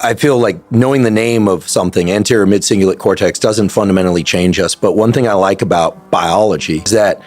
I feel like knowing the name of something, anterior midsingulate cortex, doesn't fundamentally change us. But one thing I like about biology is that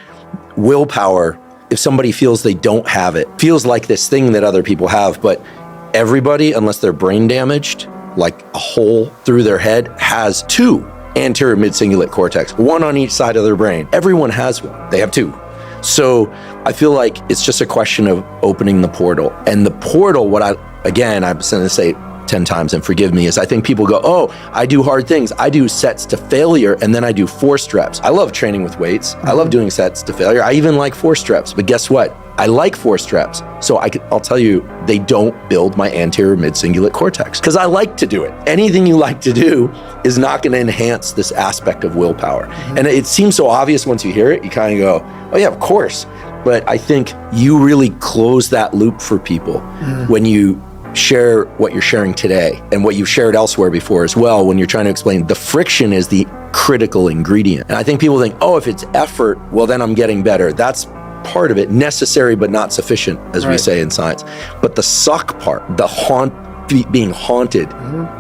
willpower, if somebody feels they don't have it, feels like this thing that other people have, but everybody, unless they're brain damaged, like a hole through their head, has two anterior midsingulate cortex, one on each side of their brain. Everyone has one. They have two. So I feel like it's just a question of opening the portal. And the portal, I'm going to say 10 times and forgive me, is I think people go, oh, I do hard things. I do sets to failure, and then I do forced reps. I love training with weights. I love doing sets to failure. I even like forced reps. But guess what? I like forced reps. So I'll tell you, they don't build my anterior midsingulate cortex because I like to do it. Anything you like to do is not going to enhance this aspect of willpower. And it seems so obvious once you hear it. You kind of go, oh yeah, of course. But I think you really close that loop for people when you share what you're sharing today and what you've shared elsewhere before as well. When you're trying to explain, the friction is the critical ingredient. And I think people think, oh, if it's effort, well, then I'm getting better. That's part of it, necessary but not sufficient, as we say in science. But the suck part, the being haunted,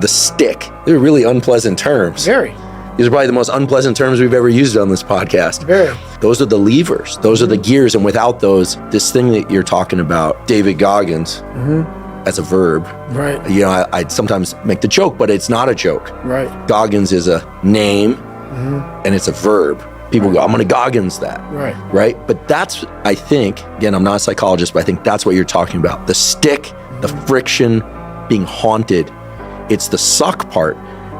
the stick, they're really unpleasant terms. Very. These are probably the most unpleasant terms we've ever used on this podcast. Very. Those are the levers. Those are the gears. And without those, this thing that you're talking about, David Goggins, as a verb. Right. You know, I'd sometimes make the joke, but it's not a joke. Right. Goggins is a name and it's a verb. People go, I'm gonna Goggins that. Right. Right? But that's, I think, again, I'm not a psychologist, but I think that's what you're talking about. The stick, the friction, being haunted. It's the suck part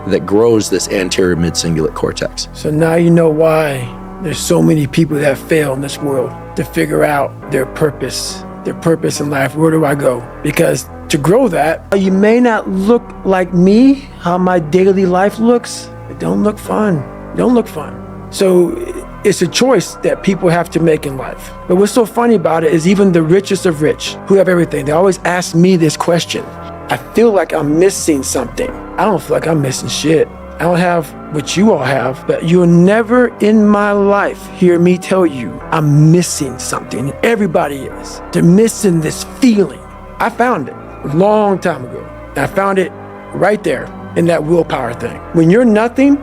that grows this anterior midsingulate cortex. So now you know why there's so many people that fail in this world to figure out their purpose in life. Where do I go? Because to grow that, you may not look like me, how my daily life looks. It don't look fun. It don't look fun. So it's a choice that people have to make in life. But what's so funny about it is even the richest of rich, who have everything, they always ask me this question. I feel like I'm missing something. I don't feel like I'm missing shit. I don't have what you all have, but you'll never in my life hear me tell you I'm missing something. Everybody is. They're missing this feeling. I found it a long time ago. I found it right there in that willpower thing. When you're nothing,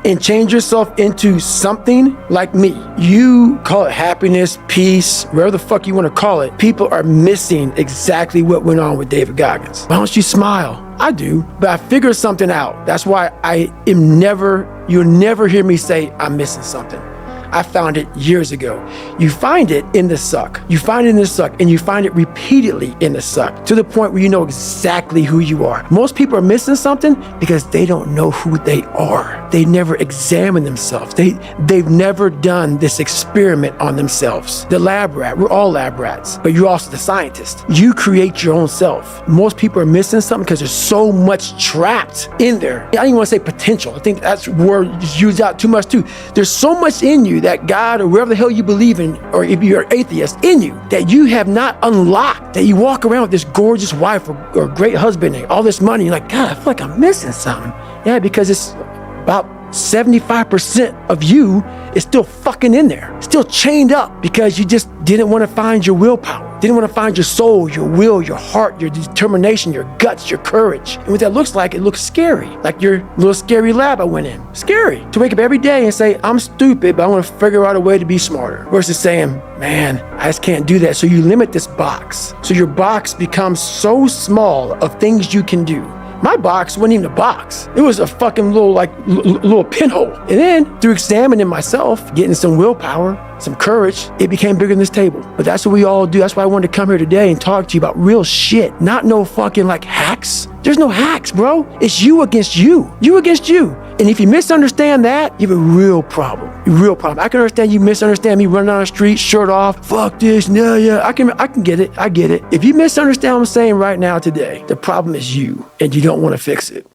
and change yourself into something like me, you call it happiness, peace, whatever the fuck you want to call it, people are missing exactly what went on with David Goggins. Why don't you smile? I do, but I figured something out. That's why you'll never hear me say I'm missing something. I found it years ago. You find it in the suck. You find it in the suck, and you find it repeatedly in the suck, to the point where you know exactly who you are. Most people are missing something because they don't know who they are. They never examine themselves. They've never done this experiment on themselves. The lab rat, we're all lab rats, but you're also the scientist. You create your own self. Most people are missing something because there's so much trapped in there. I don't even want to say potential. I think that's word used out too much too. There's so much in you that God or wherever the hell you believe in, or if you're an atheist, in you that you have not unlocked, that you walk around with this gorgeous wife or great husband and all this money. You're like, God, I feel like I'm missing something. Yeah, because it's about 75% of you is still fucking in there, still chained up because you just didn't want to find your willpower, didn't want to find your soul, your will, your heart, your determination, your guts, your courage. And what that looks like, it looks scary. Like your little scary lab I went in. Scary. To wake up every day and say, I'm stupid, but I want to figure out a way to be smarter. Versus saying, man, I just can't do that. So you limit this box. So your box becomes so small of things you can do. My box wasn't even a box. It was a fucking little pinhole. And then through examining myself, getting some willpower, some courage, it became bigger than this table. But that's what we all do. That's why I wanted to come here today and talk to you about real shit. Not no fucking like hacks. There's no hacks, bro. It's you against you. You against you. And if you misunderstand that, you have a real problem. A real problem. I can understand you misunderstand me running down the street, shirt off, fuck this, yeah. I can get it. I get it. If you misunderstand what I'm saying right now today, the problem is you, and you don't want to fix it.